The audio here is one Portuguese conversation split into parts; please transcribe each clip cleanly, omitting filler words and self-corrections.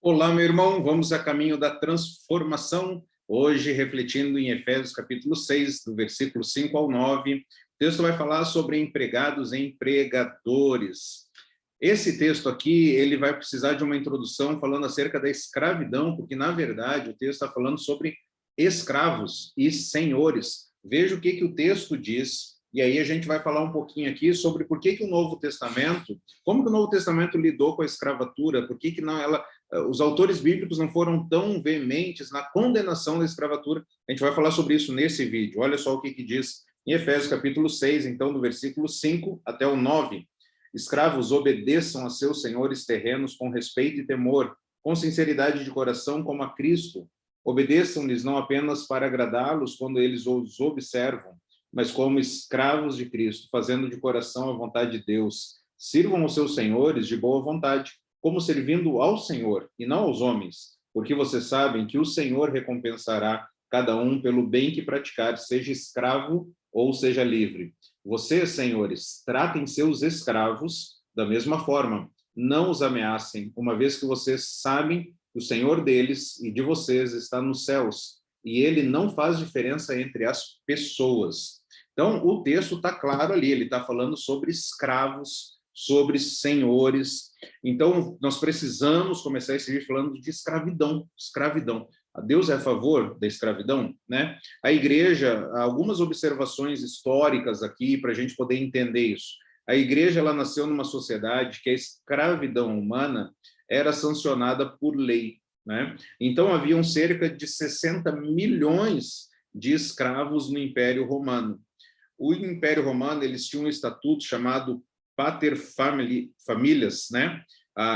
Olá, meu irmão, vamos a caminho da transformação, hoje refletindo em Efésios capítulo 6, do versículo 5 ao 9. O texto vai falar sobre empregados e empregadores. Esse texto aqui, ele vai precisar de uma introdução falando acerca da escravidão, porque, na verdade, o texto está falando sobre escravos e senhores. Veja o que o texto diz, e aí a gente vai falar um pouquinho aqui sobre por que o Novo Testamento, como que o Novo Testamento lidou com a escravatura, por que não ela os autores bíblicos não foram tão veementes na condenação da escravatura. A gente vai falar sobre isso nesse vídeo. Olha só o que diz em Efésios capítulo 6, então, do versículo 5 até o 9. Escravos, obedeçam a seus senhores terrenos com respeito e temor, com sinceridade de coração como a Cristo. Obedeçam-lhes não apenas para agradá-los quando eles os observam, mas como escravos de Cristo, fazendo de coração a vontade de Deus. Sirvam os seus senhores de boa vontade, como servindo ao Senhor e não aos homens, porque vocês sabem que o Senhor recompensará cada um pelo bem que praticar, seja escravo ou seja livre. Vocês, senhores, tratem seus escravos da mesma forma, não os ameacem, uma vez que vocês sabem que o Senhor deles e de vocês está nos céus, e ele não faz diferença entre as pessoas. Então, o texto está claro ali, ele está falando sobre escravos, sobre senhores. Então, nós precisamos começar esse vídeo falando de escravidão, escravidão. Deus é a favor da escravidão, né? A igreja, algumas observações históricas aqui para a gente poder entender isso. A igreja, ela nasceu numa sociedade que a escravidão humana era sancionada por lei, né? Então, haviam cerca de 60 milhões de escravos no Império Romano. O Império Romano, eles tinham um estatuto chamado Pater Familias, né?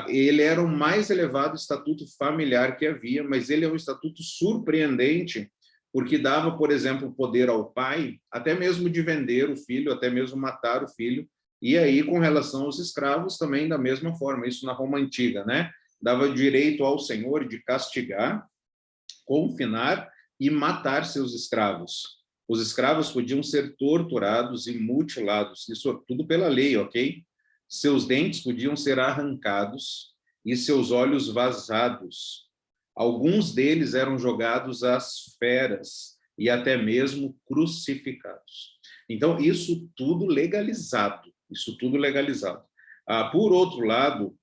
Ele era o mais elevado estatuto familiar que havia, mas ele é um estatuto surpreendente, porque dava, por exemplo, poder ao pai, até mesmo de vender o filho, até mesmo matar o filho, e aí, com relação aos escravos, também da mesma forma, isso na Roma Antiga, né? Dava direito ao senhor de castigar, confinar e matar seus escravos. Os escravos podiam ser torturados e mutilados, isso tudo pela lei, ok? Seus dentes podiam ser arrancados e seus olhos vazados. Alguns deles eram jogados às feras e até mesmo crucificados. Então, isso tudo legalizado, isso tudo legalizado. Por outro lado,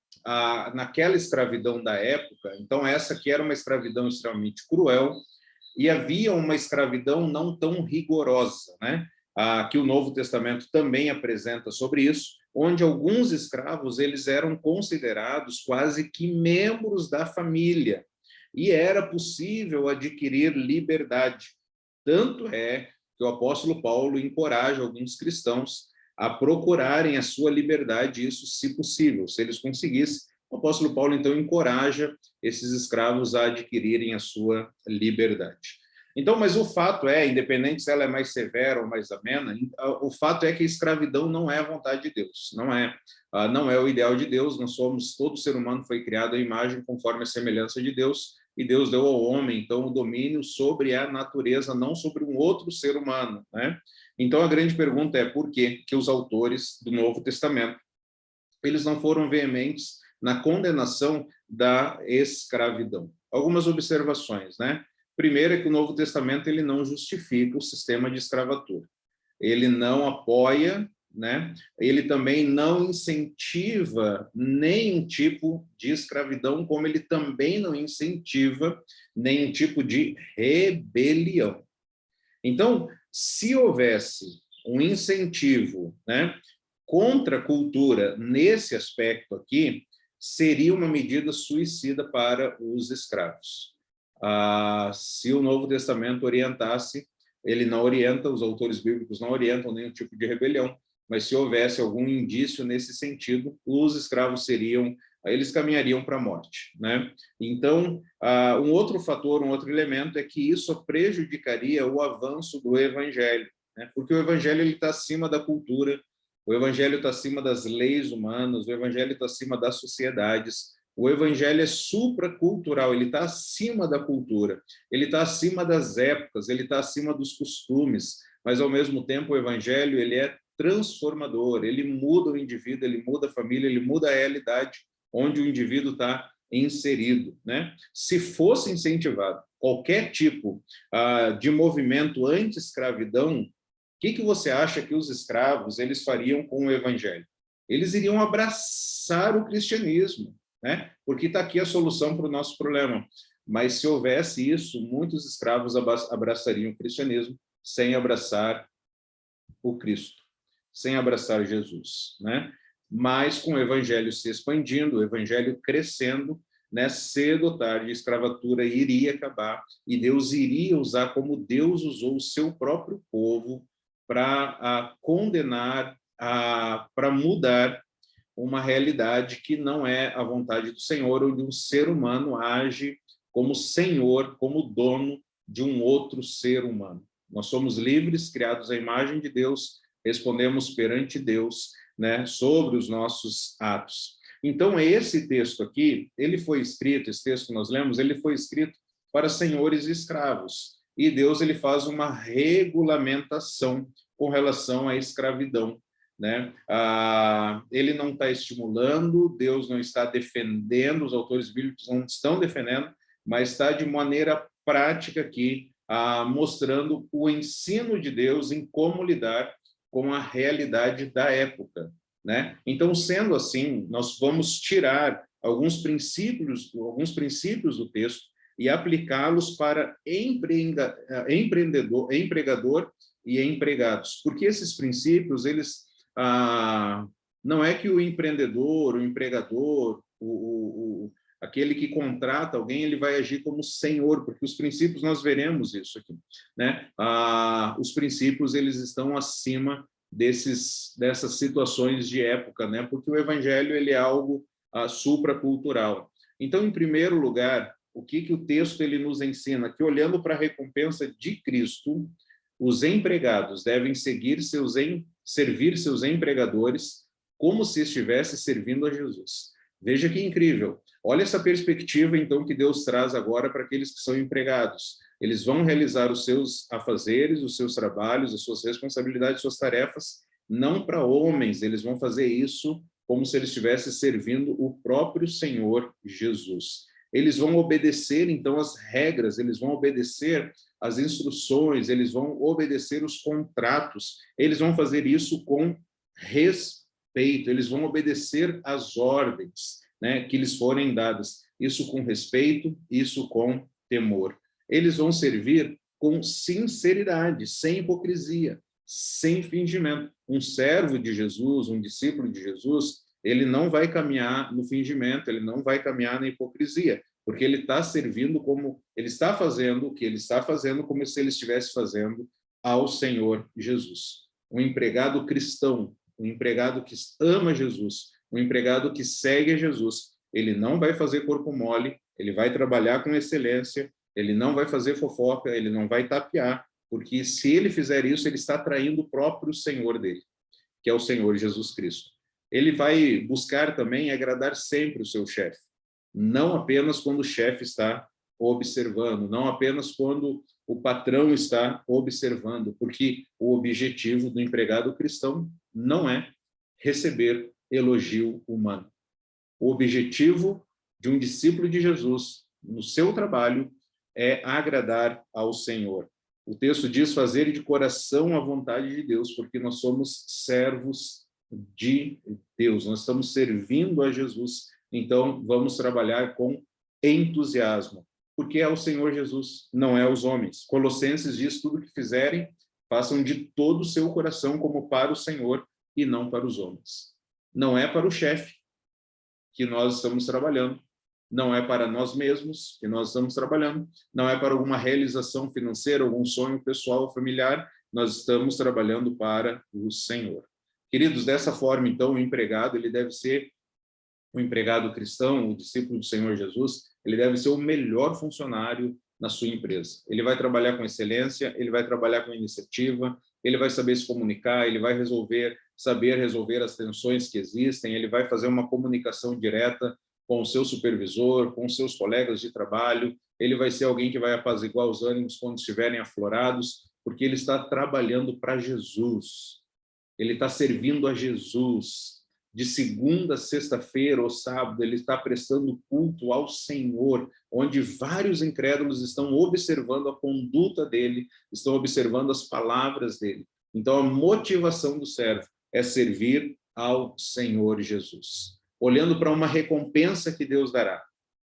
naquela escravidão da época, então essa que era uma escravidão extremamente cruel, e havia uma escravidão não tão rigorosa, né? Que o Novo Testamento também apresenta sobre isso, onde alguns escravos eles eram considerados quase que membros da família, e era possível adquirir liberdade. Tanto é que o apóstolo Paulo encoraja alguns cristãos a procurarem a sua liberdade, isso se possível, se eles conseguissem. O apóstolo Paulo, então, encoraja esses escravos a adquirirem a sua liberdade. Então, mas o fato é, independente se ela é mais severa ou mais amena, o fato é que a escravidão não é a vontade de Deus, não é o ideal de Deus. Nós somos, todo ser humano foi criado à imagem conforme a semelhança de Deus, e Deus deu ao homem, então, o domínio sobre a natureza, não sobre um outro ser humano, né? Então, a grande pergunta é por que os autores do Novo Testamento eles não foram veementes na condenação da escravidão. Algumas observações, né? Primeiro é que o Novo Testamento ele não justifica o sistema de escravatura. Ele não apoia, né? Ele também não incentiva nenhum tipo de escravidão, como ele também não incentiva nenhum tipo de rebelião. Então, se houvesse um incentivo, né, contra a cultura nesse aspecto aqui, seria uma medida suicida para os escravos. Se o Novo Testamento orientasse, ele não orienta, os autores bíblicos não orientam nenhum tipo de rebelião, mas se houvesse algum indício nesse sentido, os escravos eles caminhariam para a morte, né? Então, um outro fator, um outro elemento é que isso prejudicaria o avanço do evangelho, né? Porque o evangelho está acima da cultura, o evangelho está acima das leis humanas, o evangelho está acima das sociedades. O evangelho é supracultural, ele está acima da cultura, ele está acima das épocas, ele está acima dos costumes, mas, ao mesmo tempo, o evangelho ele é transformador, ele muda o indivíduo, ele muda a família, ele muda a realidade onde o indivíduo está inserido, né? Se fosse incentivado qualquer tipo de movimento anti-escravidão, o que você acha que os escravos eles fariam com o evangelho? Eles iriam abraçar o cristianismo, né? Porque está aqui a solução para o nosso problema. Mas se houvesse isso, muitos escravos abraçariam o cristianismo sem abraçar o Cristo, sem abraçar Jesus, né? Mas com o evangelho se expandindo, o evangelho crescendo, né, cedo ou tarde a escravatura iria acabar e Deus iria usar como Deus usou o seu próprio povo para condenar, para mudar uma realidade que não é a vontade do Senhor, onde um ser humano age como senhor, como dono de um outro ser humano. Nós somos livres, criados à imagem de Deus, respondemos perante Deus, né, sobre os nossos atos. Então, esse texto aqui, ele foi escrito, esse texto que nós lemos, ele foi escrito para senhores e escravos. E Deus ele faz uma regulamentação com relação à escravidão, né? Ele não está estimulando, Deus não está defendendo, os autores bíblicos não estão defendendo, mas está de maneira prática aqui, mostrando o ensino de Deus em como lidar com a realidade da época, né? Então, sendo assim, nós vamos tirar alguns princípios do texto e aplicá-los para empregador e empregados, porque esses princípios, eles não é que o empreendedor, o empregador, aquele que contrata alguém, ele vai agir como senhor, porque os princípios, nós veremos isso aqui, né? Os princípios, eles estão acima dessas situações de época, né? Porque o evangelho, ele é algo supracultural. Então, em primeiro lugar, o que o texto ele nos ensina? Que olhando para a recompensa de Cristo, os empregados devem servir seus empregadores como se estivesse servindo a Jesus. Veja que incrível. Olha essa perspectiva, então, que Deus traz agora para aqueles que são empregados. Eles vão realizar os seus afazeres, os seus trabalhos, as suas responsabilidades, as suas tarefas, não para homens, eles vão fazer isso como se eles estivessem servindo o próprio Senhor Jesus. Eles vão obedecer, então, as regras, eles vão obedecer as instruções, eles vão obedecer os contratos, eles vão fazer isso com respeito, eles vão obedecer as ordens, né, que lhes forem dadas, isso com respeito, isso com temor. Eles vão servir com sinceridade, sem hipocrisia, sem fingimento. Um servo de Jesus, um discípulo de Jesus, ele não vai caminhar no fingimento, ele não vai caminhar na hipocrisia, porque ele está servindo como, ele está fazendo o que ele está fazendo como se ele estivesse fazendo ao Senhor Jesus. Um empregado cristão, um empregado que ama Jesus, um empregado que segue a Jesus, ele não vai fazer corpo mole, ele vai trabalhar com excelência, ele não vai fazer fofoca, ele não vai tapear, porque se ele fizer isso, ele está traindo o próprio Senhor dele, que é o Senhor Jesus Cristo. Ele vai buscar também agradar sempre o seu chefe, não apenas quando o chefe está observando, não apenas quando o patrão está observando, porque o objetivo do empregado cristão não é receber elogio humano. O objetivo de um discípulo de Jesus, no seu trabalho, é agradar ao Senhor. O texto diz fazer de coração a vontade de Deus, porque nós somos servos de Deus, nós estamos servindo a Jesus, então vamos trabalhar com entusiasmo, porque é o Senhor Jesus, não é os homens. Colossenses diz, tudo que fizerem, façam de todo o seu coração como para o Senhor e não para os homens. Não é para o chefe que nós estamos trabalhando, não é para nós mesmos que nós estamos trabalhando, não é para alguma realização financeira, algum sonho pessoal ou familiar, nós estamos trabalhando para o Senhor. Queridos, dessa forma, então, o empregado, ele deve ser o empregado cristão, o discípulo do Senhor Jesus, ele deve ser o melhor funcionário na sua empresa. Ele vai trabalhar com excelência, ele vai trabalhar com iniciativa, ele vai saber se comunicar, ele vai saber resolver as tensões que existem, ele vai fazer uma comunicação direta com o seu supervisor, com os seus colegas de trabalho, ele vai ser alguém que vai apaziguar os ânimos quando estiverem aflorados, porque ele está trabalhando para Jesus, ele está servindo a Jesus, de segunda a sexta-feira ou sábado, ele está prestando culto ao Senhor, onde vários incrédulos estão observando a conduta dele, estão observando as palavras dele. Então, a motivação do servo é servir ao Senhor Jesus, olhando para uma recompensa que Deus dará.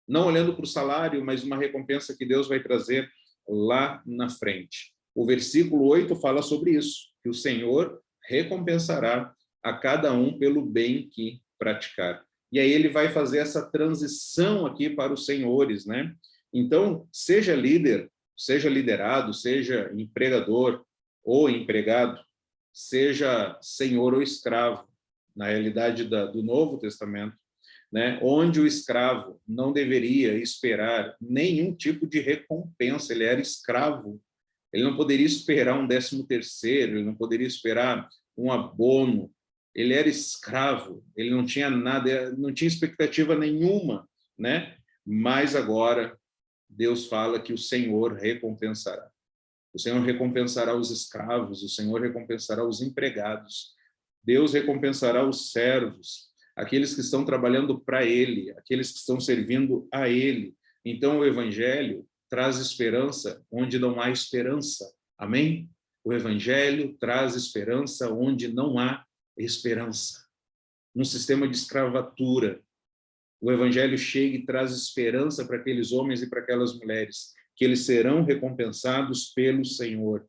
Não olhando para o salário, mas uma recompensa que Deus vai trazer lá na frente. O versículo 8 fala sobre isso, que o Senhor recompensará a cada um pelo bem que praticar. E aí ele vai fazer essa transição aqui para os senhores, né? Então, seja líder, seja liderado, seja empregador ou empregado, seja senhor ou escravo, na realidade do Novo Testamento, né? Onde o escravo não deveria esperar nenhum tipo de recompensa, ele era escravo, ele não poderia esperar um 13º, ele não poderia esperar um abono, ele era escravo, ele não tinha nada, não tinha expectativa nenhuma, né? Mas agora Deus fala que o Senhor recompensará. O Senhor recompensará os escravos, o Senhor recompensará os empregados, Deus recompensará os servos, aqueles que estão trabalhando para Ele, aqueles que estão servindo a Ele. Então, o Evangelho traz esperança onde não há esperança. Amém? O Evangelho traz esperança onde não há esperança. Num sistema de escravatura, o Evangelho chega e traz esperança para aqueles homens e para aquelas mulheres, que eles serão recompensados pelo Senhor,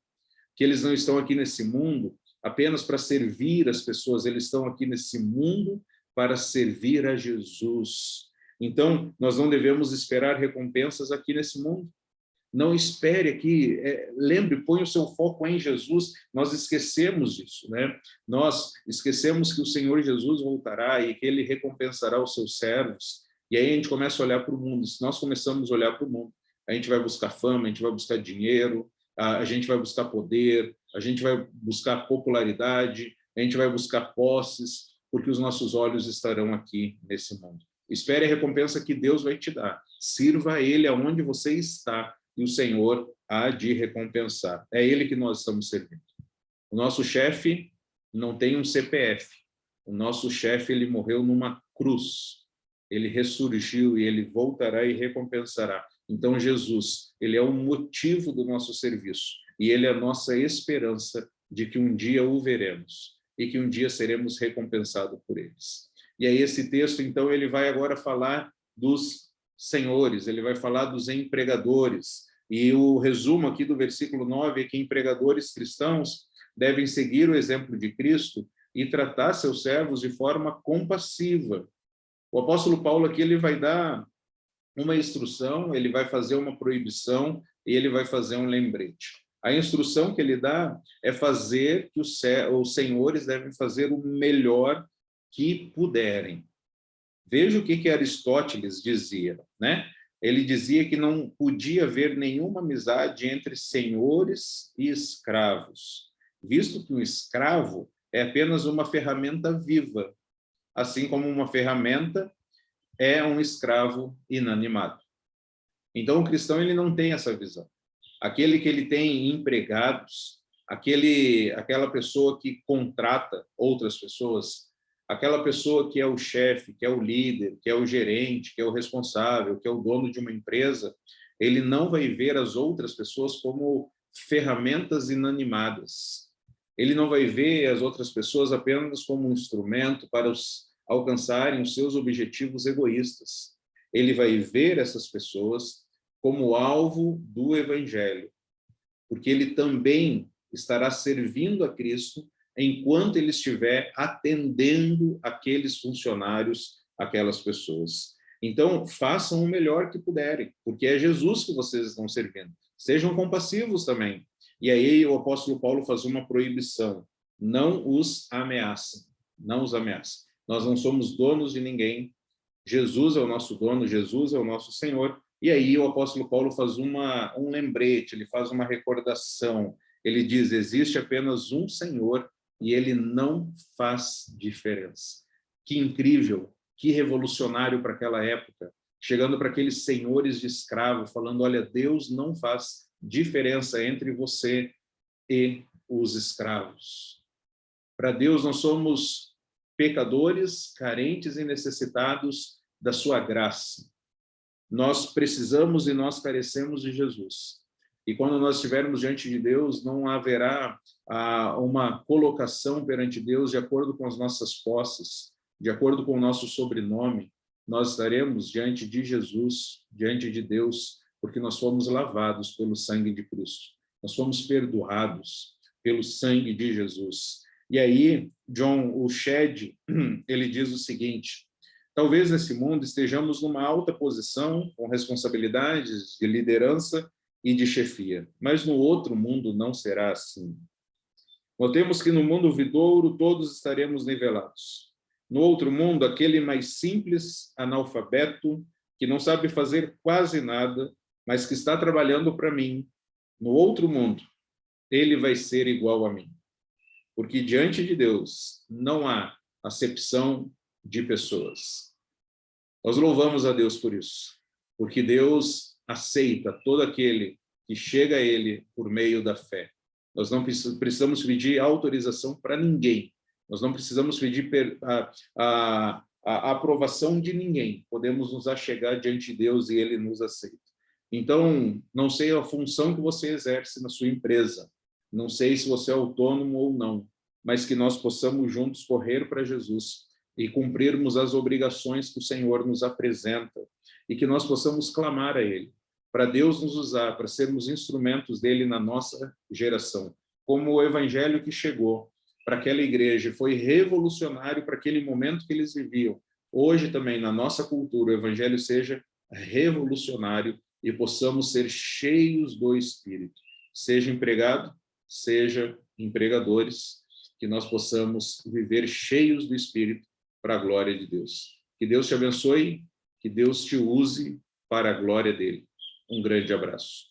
que eles não estão aqui nesse mundo apenas para servir as pessoas, eles estão aqui nesse mundo para servir a Jesus. Então, nós não devemos esperar recompensas aqui nesse mundo. Não espere aqui, lembre, põe o seu foco em Jesus. Nós esquecemos isso, né? Nós esquecemos que o Senhor Jesus voltará e que Ele recompensará os seus servos. E aí a gente começa a olhar para o mundo. Se nós começamos a olhar para o mundo, a gente vai buscar fama, a gente vai buscar dinheiro, a gente vai buscar poder, a gente vai buscar popularidade, a gente vai buscar posses, porque os nossos olhos estarão aqui nesse mundo. Espere a recompensa que Deus vai te dar. Sirva a Ele aonde você está, e o Senhor há de recompensar. É Ele que nós estamos servindo. O nosso chefe não tem um CPF. O nosso chefe, ele morreu numa cruz. Ele ressurgiu e ele voltará e recompensará. Então, Jesus, ele é o motivo do nosso serviço. E ele é a nossa esperança de que um dia o veremos e que um dia seremos recompensados por eles. E aí esse texto, então, ele vai agora falar dos senhores, ele vai falar dos empregadores. E o resumo aqui do versículo 9 é que empregadores cristãos devem seguir o exemplo de Cristo e tratar seus servos de forma compassiva. O apóstolo Paulo aqui ele vai dar uma instrução, ele vai fazer uma proibição e ele vai fazer um lembrete. A instrução que ele dá é fazer que os senhores devem fazer o melhor que puderem. Veja o que Aristóteles dizia, né? Ele dizia que não podia haver nenhuma amizade entre senhores e escravos, visto que um escravo é apenas uma ferramenta viva, assim como uma ferramenta é um escravo inanimado. Então, o cristão ele não tem essa visão. Aquele que ele tem empregados, aquela pessoa que contrata outras pessoas, aquela pessoa que é o chefe, que é o líder, que é o gerente, que é o responsável, que é o dono de uma empresa, ele não vai ver as outras pessoas como ferramentas inanimadas. Ele não vai ver as outras pessoas apenas como um instrumento para alcançarem os seus objetivos egoístas. Ele vai ver essas pessoas como alvo do Evangelho, porque ele também estará servindo a Cristo enquanto ele estiver atendendo aqueles funcionários, aquelas pessoas. Então, façam o melhor que puderem, porque é Jesus que vocês estão servindo. Sejam compassivos também. E aí o apóstolo Paulo faz uma proibição. Não os ameaçam. Não os ameaçam. Nós não somos donos de ninguém. Jesus é o nosso dono, Jesus é o nosso Senhor. E aí o apóstolo Paulo faz um lembrete, ele faz uma recordação. Ele diz, existe apenas um Senhor e ele não faz diferença. Que incrível, que revolucionário para aquela época. Chegando para aqueles senhores de escravo, falando, olha, Deus não faz diferença entre você e os escravos. Para Deus nós somos pecadores, carentes e necessitados da sua graça. Nós precisamos e nós carecemos de Jesus. E quando nós estivermos diante de Deus, não haverá uma colocação perante Deus de acordo com as nossas posses, de acordo com o nosso sobrenome. Nós estaremos diante de Jesus, diante de Deus, porque nós fomos lavados pelo sangue de Cristo. Nós fomos perdoados pelo sangue de Jesus. E aí, John Shedd, ele diz o seguinte: talvez nesse mundo estejamos numa alta posição, com responsabilidades de liderança e de chefia, mas no outro mundo não será assim. Notemos que no mundo vindouro todos estaremos nivelados. No outro mundo, aquele mais simples, analfabeto, que não sabe fazer quase nada, mas que está trabalhando para mim, no outro mundo, ele vai ser igual a mim. Porque diante de Deus não há acepção de pessoas. Nós louvamos a Deus por isso, porque Deus aceita todo aquele que chega a Ele por meio da fé. Nós não precisamos pedir autorização para ninguém, nós não precisamos pedir a aprovação de ninguém, podemos nos achegar diante de Deus e Ele nos aceita. Então, não sei a função que você exerce na sua empresa, não sei se você é autônomo ou não, mas que nós possamos juntos correr para Jesus e cumprirmos as obrigações que o Senhor nos apresenta e que nós possamos clamar a Ele, para Deus nos usar, para sermos instrumentos dele na nossa geração. Como o evangelho que chegou para aquela igreja foi revolucionário para aquele momento que eles viviam. Hoje também, na nossa cultura, o evangelho seja revolucionário e possamos ser cheios do Espírito. Seja empregado, seja empregadores, que nós possamos viver cheios do Espírito para a glória de Deus. Que Deus te abençoe, que Deus te use para a glória dele. Um grande abraço.